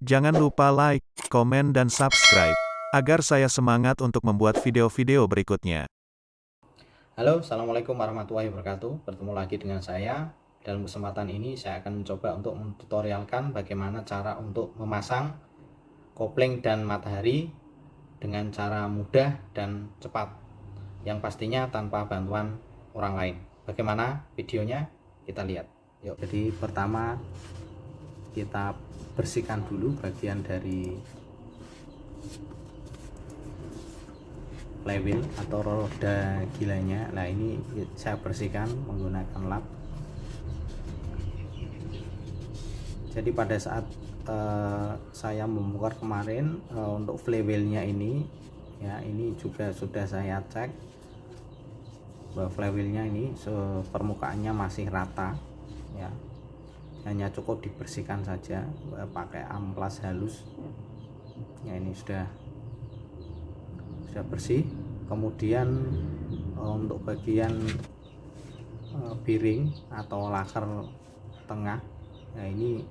Jangan lupa like, komen dan subscribe, agar saya semangat untuk membuat video-video berikutnya. Halo, Assalamualaikum warahmatullahi wabarakatuh. Bertemu lagi dengan saya. Dalam kesempatan ini saya akan mencoba untuk mentutorialkan bagaimana cara untuk memasang kopling dan matahari dengan cara mudah dan cepat, yang pastinya tanpa bantuan orang lain. Bagaimana videonya? Kita lihat. Yuk. Jadi pertama kita bersihkan dulu bagian dari flywheel atau roda gilanya. Nah, ini saya bersihkan menggunakan lap. Jadi pada saat saya membongkar kemarin untuk flywheelnya ini, ya ini juga sudah saya cek bahwa flywheelnya ini permukaannya masih rata, ya hanya cukup dibersihkan saja pakai amplas halus. Ya ini sudah bersih. Kemudian untuk bagian piring atau laker tengah, nah ini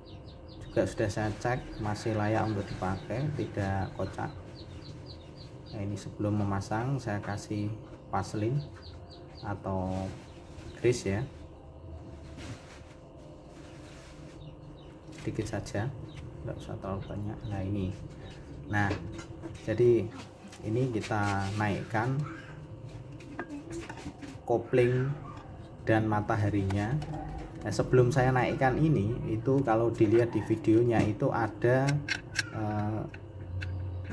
juga sudah saya cek masih layak untuk dipakai, tidak kocak. Nah ini sebelum memasang saya kasih vaselin atau grease ya, sedikit saja, tidak usah terlalu banyak. Nah ini, jadi ini kita naikkan kopling dan mataharinya. Nah, sebelum saya naikkan ini, itu kalau dilihat di videonya itu ada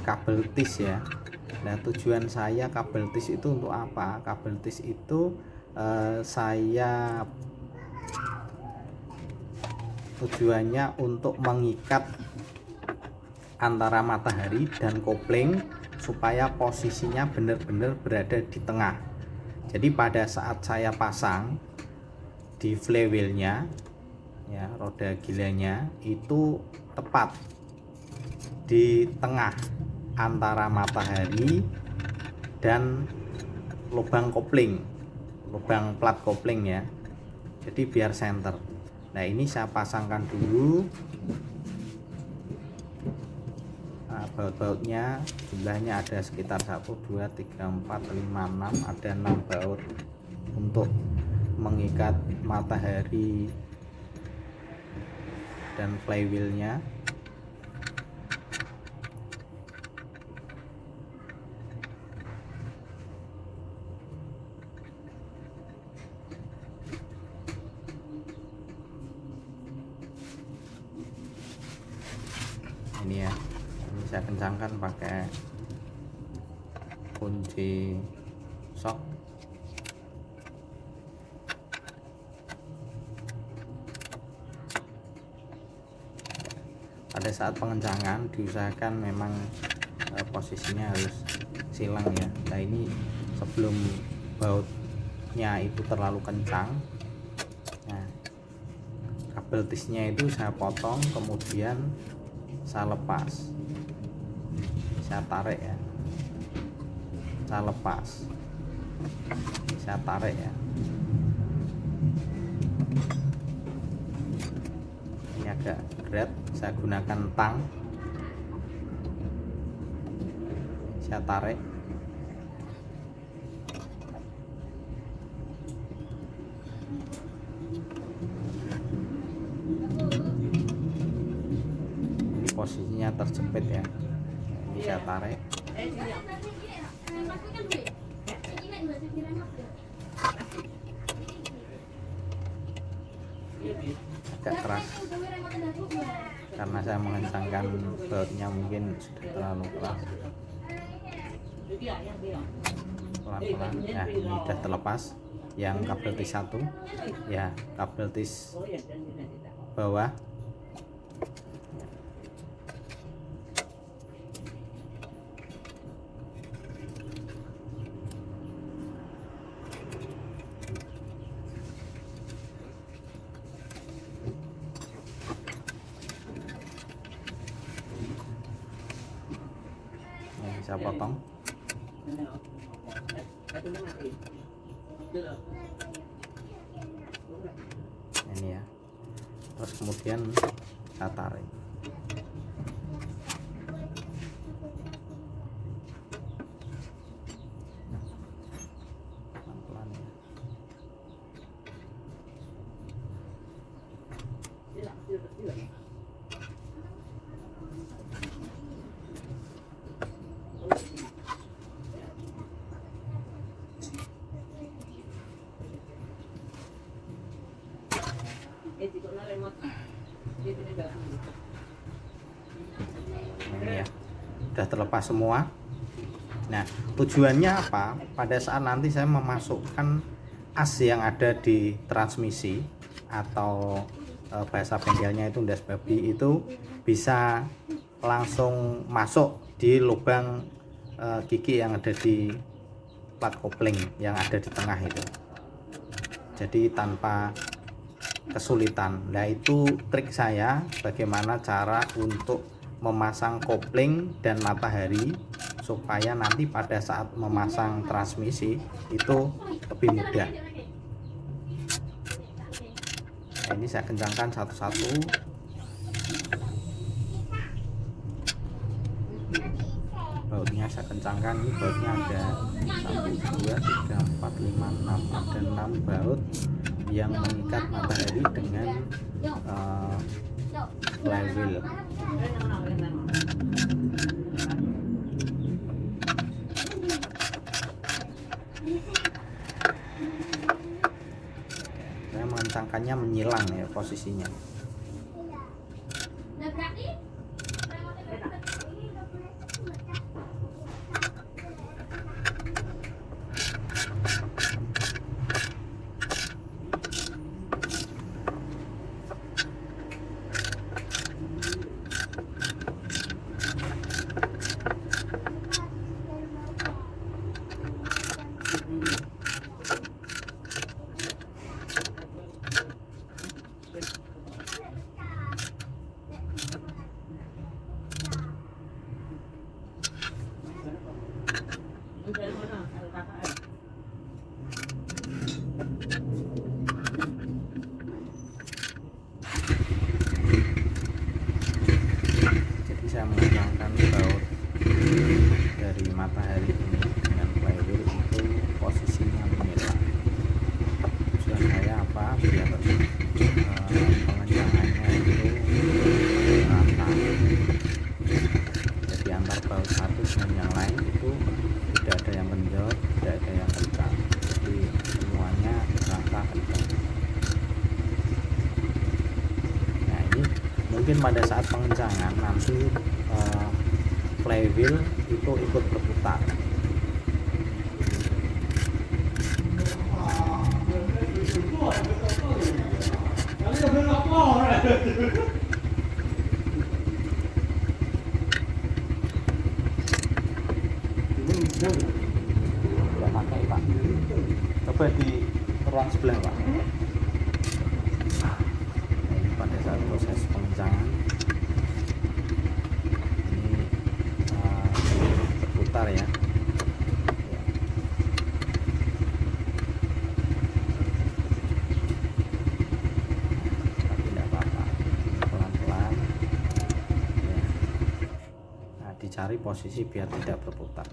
kabel tis ya. Nah tujuan saya kabel tis itu untuk apa? Kabel tis itu saya tujuannya untuk mengikat antara matahari dan kopling supaya posisinya benar-benar berada di tengah. Jadi pada saat saya pasang di flywheelnya, ya roda gilanya itu tepat di tengah antara matahari dan lubang kopling, lubang plat kopling ya. Jadi biar center. Nah ini saya pasangkan dulu. Baut-bautnya jumlahnya ada sekitar 1, 2, 3, 4, 5, 6, ada 6 baut untuk mengikat matahari dan flywheelnya. Ini ya, ini saya kencangkan pakai kunci sok. Pada saat pengencangan diusahakan memang posisinya harus silang ya. Nah ini sebelum bautnya itu terlalu kencang, nah kabel tisnya itu saya potong, kemudian saya lepas, saya tarik ya, saya lepas, saya tarik ya. Ini agak berat, saya gunakan tang, saya tarik. Ini posisinya terjepit ya, ini saya tarik. Agak keras karena saya mengencangkan bautnya, mungkin sudah terlalu keras. Pelan-pelan. Nah ini sudah terlepas yang kabel tis 1 ya, kabel tis bawah. Saya potong. Ini ya, terus kemudian saya tarik. ini ya, sudah terlepas semua. Nah, tujuannya apa? Pada saat nanti saya memasukkan as yang ada di transmisi atau bahasa bengkelnya itu undas babi, itu bisa langsung masuk di lubang gigi yang ada di plat kopling yang ada di tengah itu, jadi tanpa kesulitan. Nah, itu trik saya bagaimana cara untuk memasang kopling dan matahari supaya nanti pada saat memasang transmisi itu lebih mudah. Nah, ini saya kencangkan satu-satu. Bautnya saya kencangkan. Ini bautnya ada 1, 2, 3, 4, 5, 6, ada 6 baut yang mengikat matahari dengan flywheel. Saya mengencangkannya menyilang ya posisinya. Jadi saya mengencangkan baut dari matahari ini dengan flywheel itu posisinya menyilang. Tujuan saya apa? Biar pengencangannya itu rata. Jadi antar baut satu dengan yang lain itu tidak ada yang kendor, tidak ada yang kencang. Jadi semuanya rata kencang. Nah, ini mungkin pada saat pengencangan nanti flywheel itu ikut berputar. Tidak pakai, Pak. Coba di ruang sebelah, Pak. Nah, ini pada saat proses pengencangan ini berputar ya. Tapi tidak apa-apa, pelan-pelan ya. Nah, dicari posisi biar tidak berputar.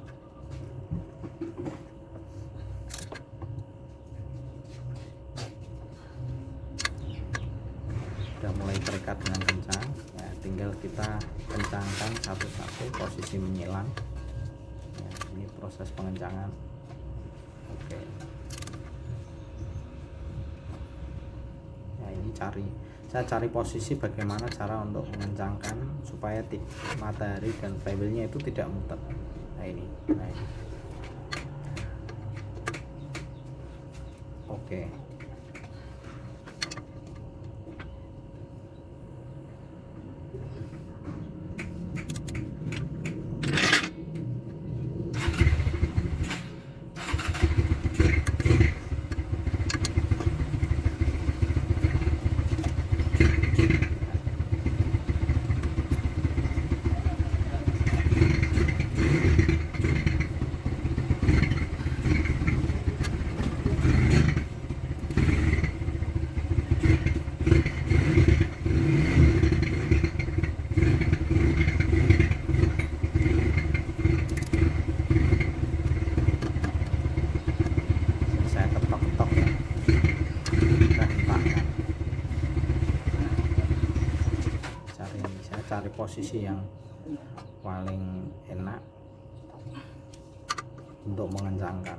Sudah mulai terikat dengan kencang ya, tinggal kita kencangkan satu-satu posisi menyilang ya. Ini proses pengencangan. Oke ya, ini saya cari posisi bagaimana cara untuk mengencangkan supaya matahari dan flywheelnya itu tidak muter. Nah ini. Oke. Cari posisi yang paling enak untuk mengencangkan.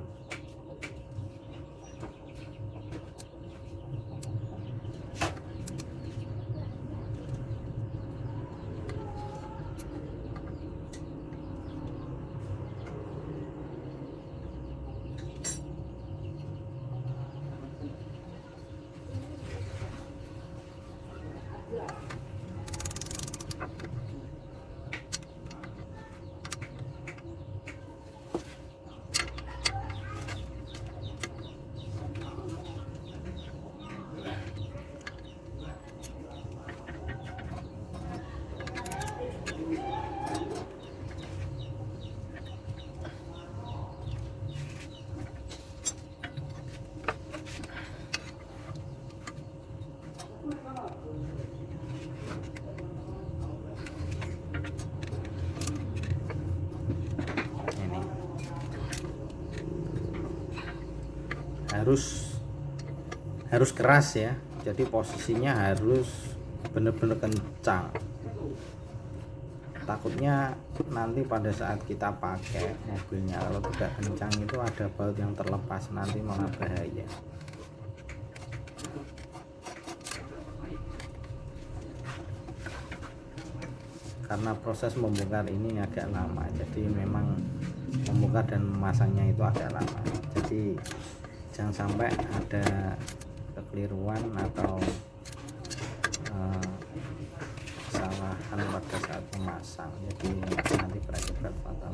harus keras ya, jadi posisinya harus benar-benar kencang. Takutnya nanti pada saat kita pakai mobilnya kalau tidak kencang itu ada baut yang terlepas, nanti malah bahaya. Karena proses membongkar ini agak lama, jadi memang membongkar dan memasangnya itu agak lama, jadi jangan sampai ada kekeliruan atau kesalahan pada saat memasang, jadi nanti berakibat fatal.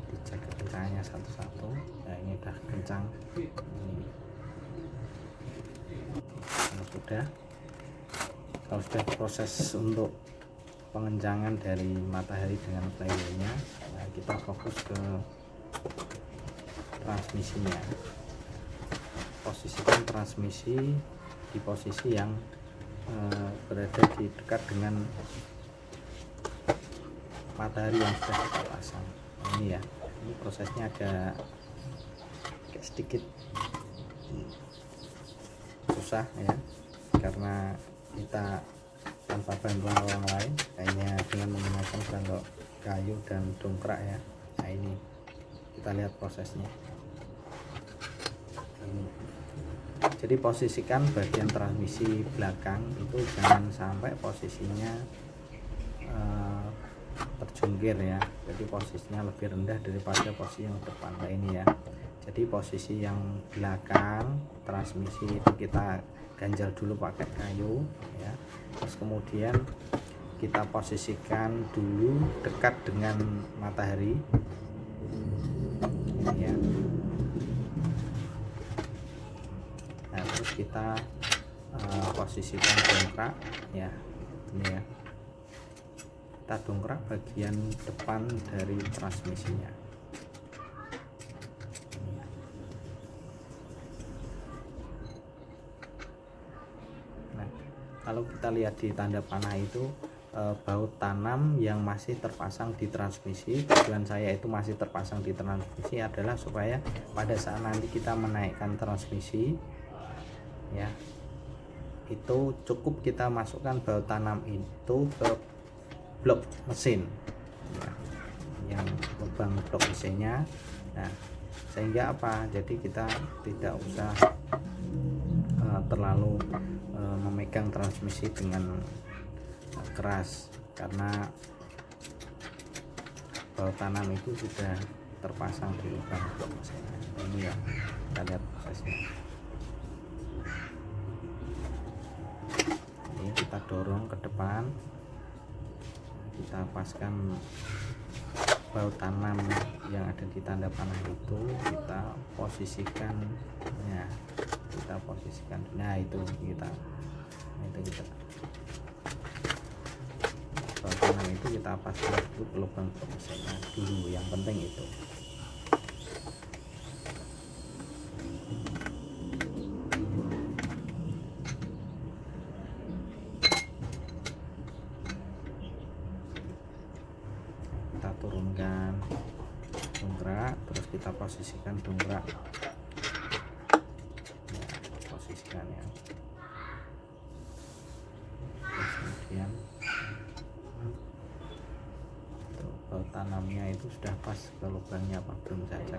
Dicek kencangnya satu-satu. Nah, ini udah kencang. Ini kalau sudah proses untuk pengencangan dari matahari dengan flywheelnya, nah kita fokus ke transmisinya. Posisikan transmisi di posisi yang berada di dekat dengan matahari yang sudah kita pasang. Nah, ini ya, ini prosesnya agak sedikit susah ya, karena kita tanpa bantuan orang lain, hanya dengan menggunakan sendok kayu dan dongkrak ya. Nah, ini kita lihat prosesnya. Jadi posisikan bagian transmisi belakang itu jangan sampai posisinya terjungkir ya, jadi posisinya lebih rendah daripada posisi yang depan. Nah, ini ya, jadi posisi yang belakang transmisi itu kita ganjal dulu pakai kayu ya, terus kemudian kita posisikan dulu dekat dengan matahari ini ya. Nah, terus kita posisikan dongkrak ya, ini ya, kita dongkrak bagian depan dari transmisinya. Nah, kalau kita lihat di tanda panah itu baut tanam yang masih terpasang di transmisi, tujuan saya itu masih terpasang di transmisi adalah supaya pada saat nanti kita menaikkan transmisi ya, itu cukup kita masukkan baut tanam itu ke blok mesin ya, yang lubang blok mesinnya. Nah, sehingga apa, jadi kita tidak usah terlalu memegang transmisi dengan keras, karena baut tanam itu sudah terpasang di lubang blok mesinnya. Ini ya, kita lihat prosesnya. Ini kita dorong ke depan, kita paskan baut tanam yang ada di tanda panah itu, kita posisikan ya, nah itu kita baut tanam itu kita paskan dulu ke lubang mesinnya dulu, yang penting itu. Kita turunkan dongkrak, terus kita posisikan dongkrak ya, posisikan ya, terus kemudian tuh, baut tanamnya itu sudah pas ke lubangnya apa belum saja.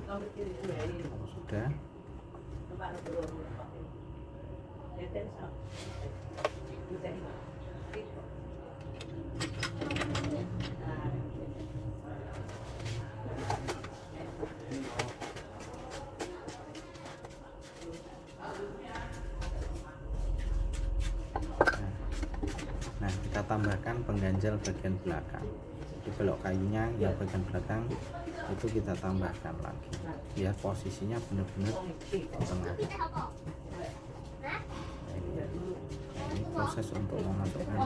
Kalau sudah, nah kita tambahkan pengganjal bagian belakang. Di belok kayunya yang bagian belakang itu kita tambahkan lagi biar posisinya benar-benar di tengah. Nah, ini proses untuk memasukkan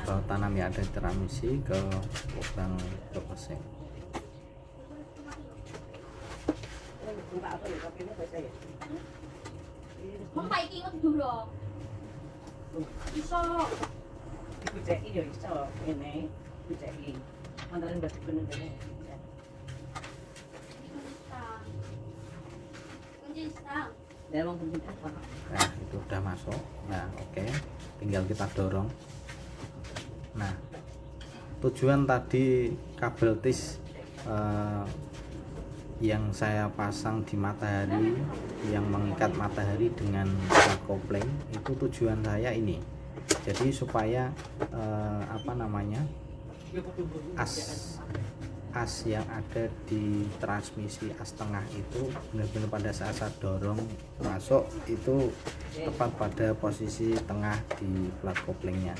baut tanam yang ada di transmisi ke lubang blok mesin. Dikuceki ya iso ngene, dikuceki. Mantaran batu bener dene. Ya wong penting apa? Nah, itu udah masuk. Nah, oke. Tinggal kita dorong. Nah, tujuan tadi kabel tis yang saya pasang di matahari, yang mengikat matahari dengan plug kopling, itu tujuan saya ini. Jadi supaya as yang ada di transmisi as tengah itu benar-benar pada saat saya dorong masuk itu tepat pada posisi tengah di plug koplingnya.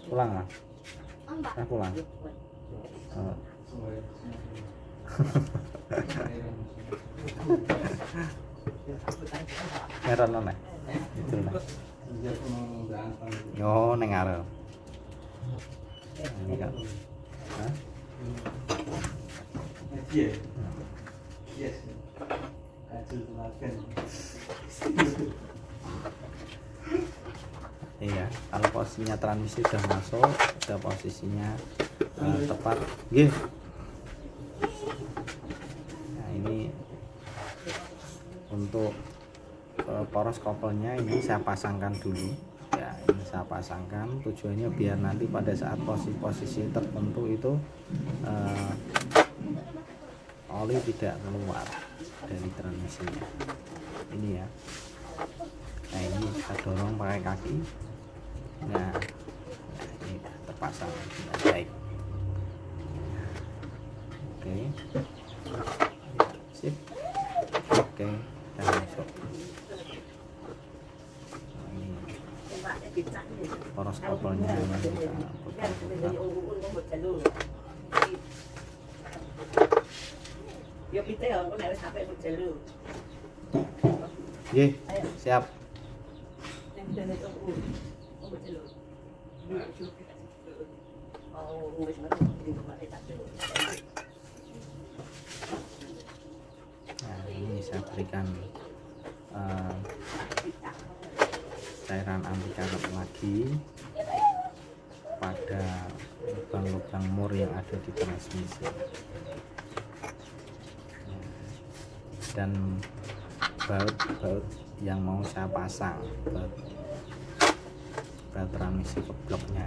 Pulang lah. Saya pulang. Oh. Meron nona. Itu lah. Yo neng arep. Ini kan. Hah? Iya, kalau posisinya transmisi sudah masuk, sudah posisinya tepat. Nggih. Nah, ini untuk poros koplenya ini saya pasangkan dulu ya, ini saya pasangkan tujuannya biar nanti pada saat posisi tertentu itu oli tidak keluar dari transmisinya ini ya. Nah, ini kita dorong pakai kaki. Nah, ini terpasang dengan baik. Oke, sip. Oke, kita masuk. Poros koplenya memang kita putar-putar. Ya pite ya, kok nek wis sampe jelu. Nggih, siap. Nek dene kok jelu. Oh, wis metu iki kok tak jelu. Nah, ini saya berikan cairan anti karat lagi pada lubang-lubang mur yang ada di transmisi. Dan baut yang mau saya pasang, baut transmisi ke bloknya.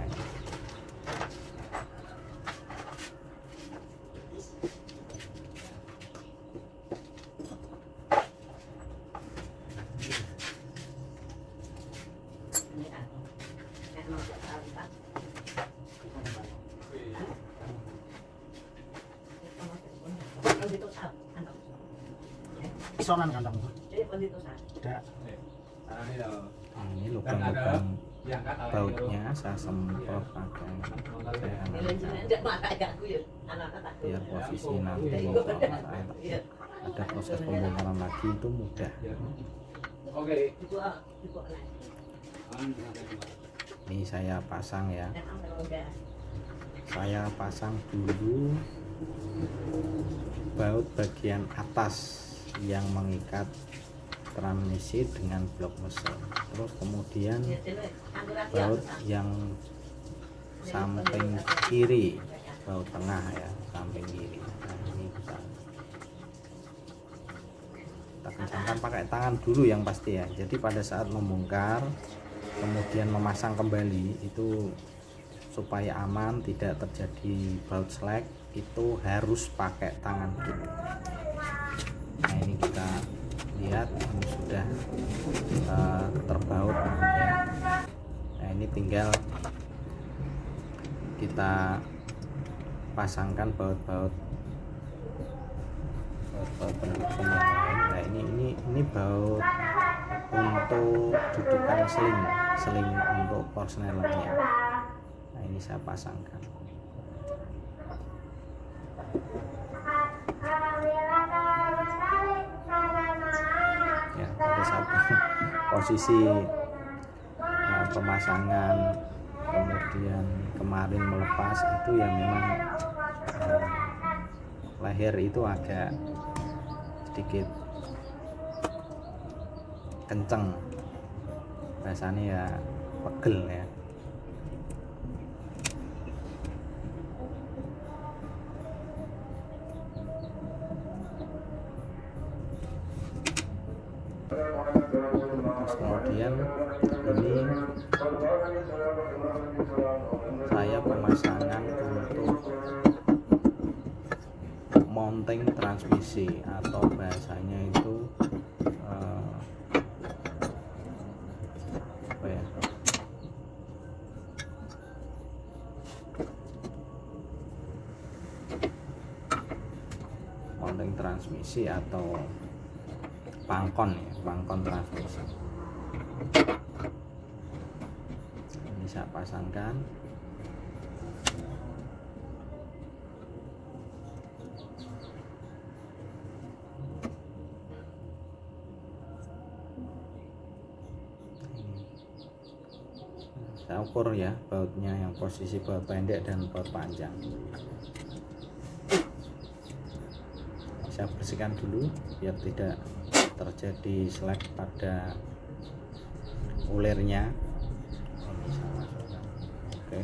Isonan kandang. Tidak. Ini lubang-lubang bautnya saya semprot pakai cairan anti karat biar posisi nanti kalau saya ada proses pembongkaran lagi itu mudah. Ini saya pasang ya, saya pasang dulu baut bagian atas yang mengikat transmisi dengan blok mesin, terus kemudian baut yang samping kiri, baut tengah ya, samping kiri. Nah, ini kita kencangkan pakai tangan dulu yang pasti ya. Jadi pada saat membongkar kemudian memasang kembali itu supaya aman, tidak terjadi baut slack, itu harus pakai tangan dulu. Nah, ini kita lihat ini sudah terbaut ya. Nah, ini tinggal kita pasangkan baut-baut pendukung yang lain. Nah, ini baut untuk dudukan seling untuk porsnellernya. Nah, ini saya pasangkan. Ya, pada satu posisi pemasangan kemudian kemarin melepas itu ya memang leher itu agak sedikit kenceng, rasanya ya pegel ya. Terus kemudian ini saya pemasangan untuk mounting transmisi atau bahasanya itu apa ya, mounting transmisi atau pangkon ya, pangkon transmisi. Ini saya pasangkan. Saya ukur ya bautnya, yang posisi baut pendek dan baut panjang. Saya bersihkan dulu biar tidak terjadi slack pada ulirnya. Ini saya masukkan. Oke.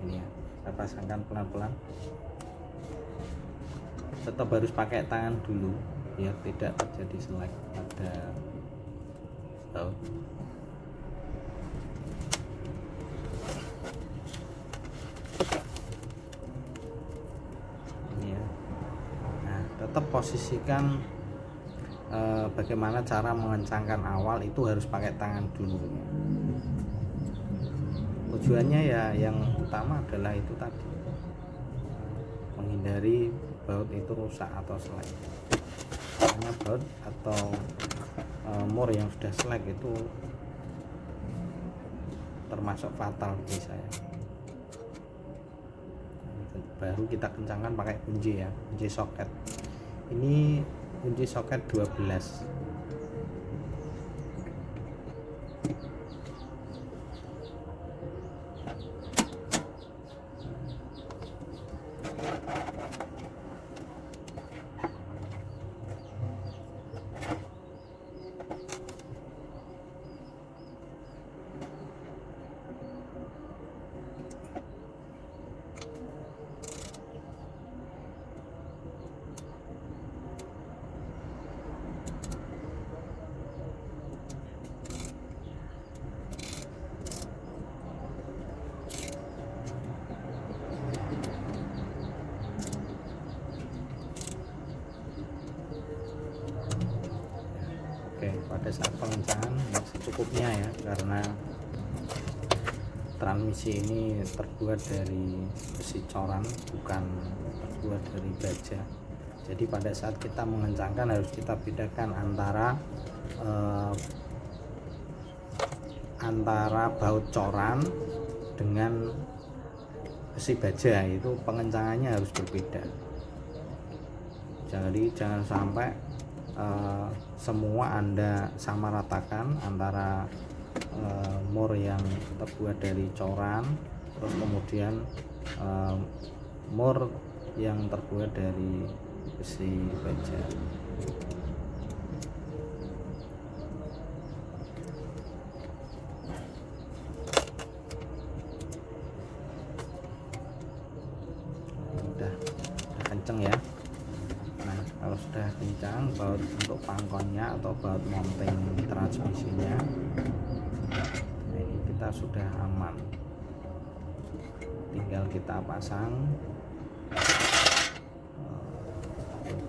Ini ya, saya pasangkan pelan-pelan. Tetap harus pakai tangan dulu biar tidak terjadi selek pada baut. Ini ya. Nah, tetap posisikan bagaimana cara mengencangkan awal itu harus pakai tangan dulu ya. Tujuannya ya yang utama adalah itu tadi, menghindari baut itu rusak atau selek. Karena baut atau mur yang sudah selek itu termasuk fatal bagi saya. Baru kita kencangkan pakai kunci ya, kunci soket. Ini kunci soket 12. Pada saat pengencangan yang secukupnya ya, karena transmisi ini terbuat dari besi coran, bukan terbuat dari baja. Jadi pada saat kita mengencangkan harus kita bedakan antara baut coran dengan besi baja, itu pengencangannya harus berbeda. Jadi jangan sampai semua Anda sama ratakan antara mur yang terbuat dari coran terus kemudian mur yang terbuat dari besi baja. Udah kenceng kencang baut untuk pangkonnya atau baut mounting transmisinya. Nah, ini kita sudah aman, tinggal kita pasang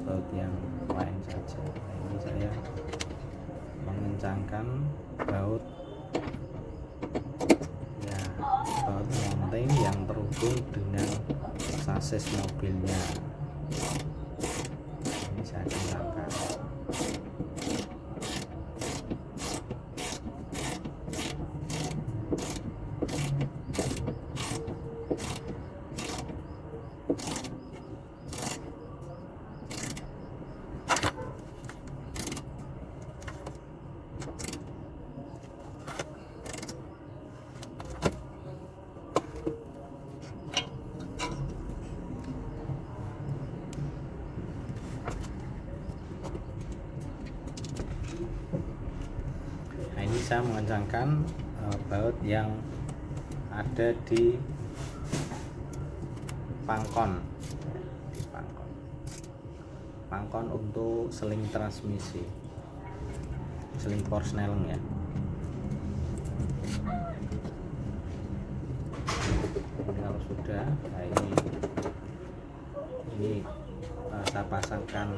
baut yang lain saja. Nah, ini saya mengencangkan baut ya, baut mounting yang terhubung dengan sasis mobilnya. Ini saya kencangkan. Ini saya mengencangkan baut yang ada di pangkon, pangkon untuk seling transmisi, seling Forsnelling ya. Ini kalau sudah, nah ini saya pasangkan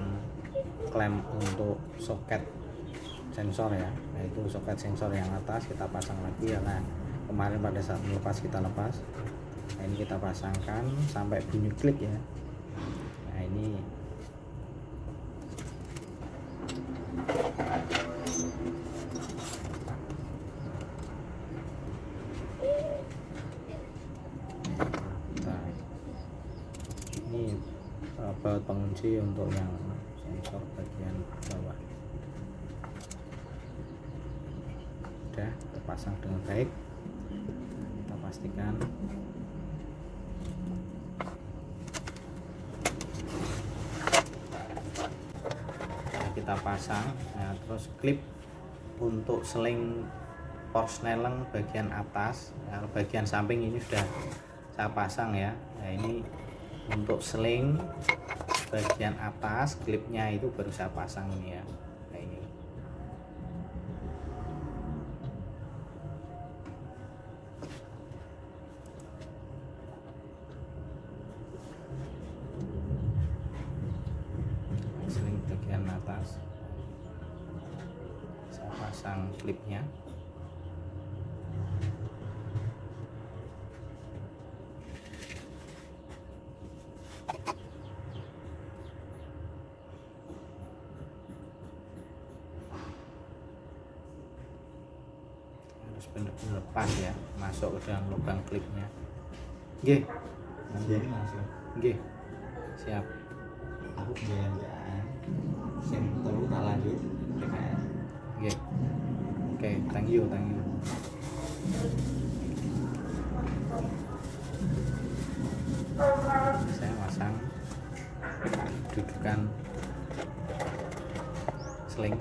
klem untuk soket sensor ya. Nah, itu soket sensor yang atas kita pasang lagi ya. Nah, kemarin pada saat melepas kita lepas. Nah, ini kita pasangkan sampai bunyi klik ya. Nah, ini baut pengunci untuk yang sensor bagian bawah. Sudah terpasang dengan baik, kita pastikan kita pasang. Nah, terus klip untuk seling Forsnelling bagian atas, nah, bagian samping ini sudah saya pasang ya. Nah, ini untuk seling bagian atas, klipnya itu baru saya pasang ini ya. Nah, ini seling bagian atas, saya pasang klipnya. Harus benar-benar pas ya, masuk ke dalam lubang klipnya. Nggih. Jadi langsung Nggih. Siap. aku jalan-jalan sing telu tak lanjut PKS. Nggih. Oke, thank you. Saya masang dudukan seling.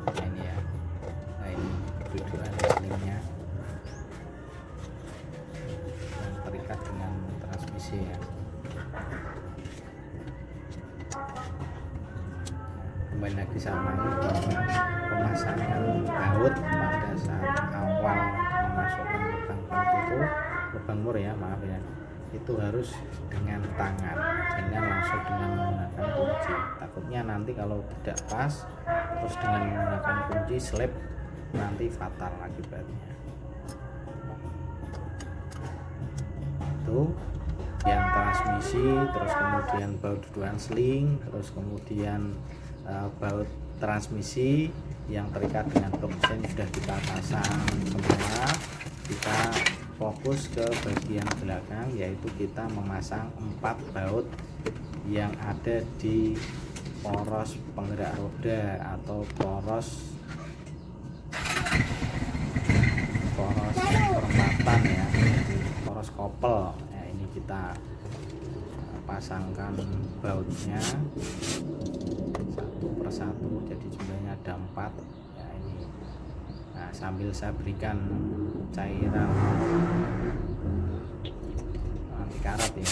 Nah, ini ya. Nah, ini dudukan selingnya yang terikat dengan transmisi ya. Kembali lagi sama ini bahwa pemasangan baut pada saat awal memasukkan lubang baut itu, lubang mur ya, maaf ya, itu harus dengan tangan, jangan langsung dengan menggunakan kunci. Takutnya nanti kalau tidak pas terus dengan menggunakan kunci slip, nanti fatal akibatnya. Itu yang transmisi, terus kemudian baut dudukan seling, terus kemudian baut transmisi yang terikat dengan box mesin sudah kita pasang semua. Kita fokus ke bagian belakang, yaitu kita memasang 4 baut yang ada di poros penggerak roda atau poros perempatan ya, poros kopel. Nah, ini kita pasangkan bautnya satu persatu, jadi jumlahnya ada 4 ya. Ini nah, sambil saya berikan cairan anti karat ya.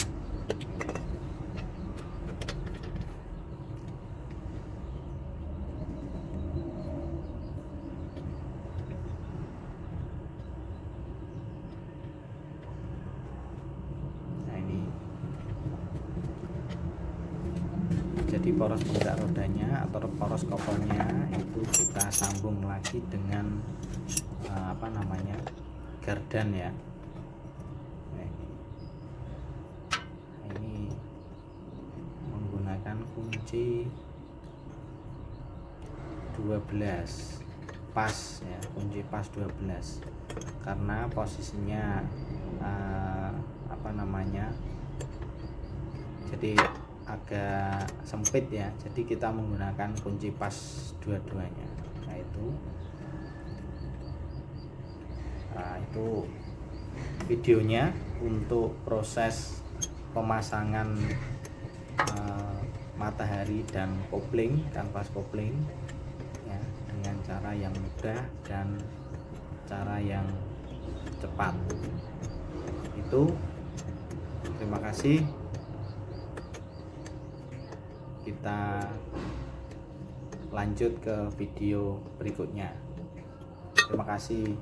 Nah ini, jadi poros penggerak rodanya atau poros kopernya itu kita sambung lagi dengan apa namanya, gardan ya. Nah, ini menggunakan kunci 12 pas ya, kunci pas 12 karena posisinya apa namanya, jadi agak sempit ya, jadi kita menggunakan kunci pas dua-duanya. Nah itu videonya untuk proses pemasangan matahari dan kopling, kanvas kopling ya, dengan cara yang mudah dan cara yang cepat. Itu, terima kasih. Kita lanjut ke video berikutnya. Terima kasih.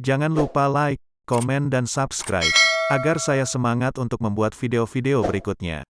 Jangan lupa like, komen dan subscribe, agar saya semangat untuk membuat video-video berikutnya.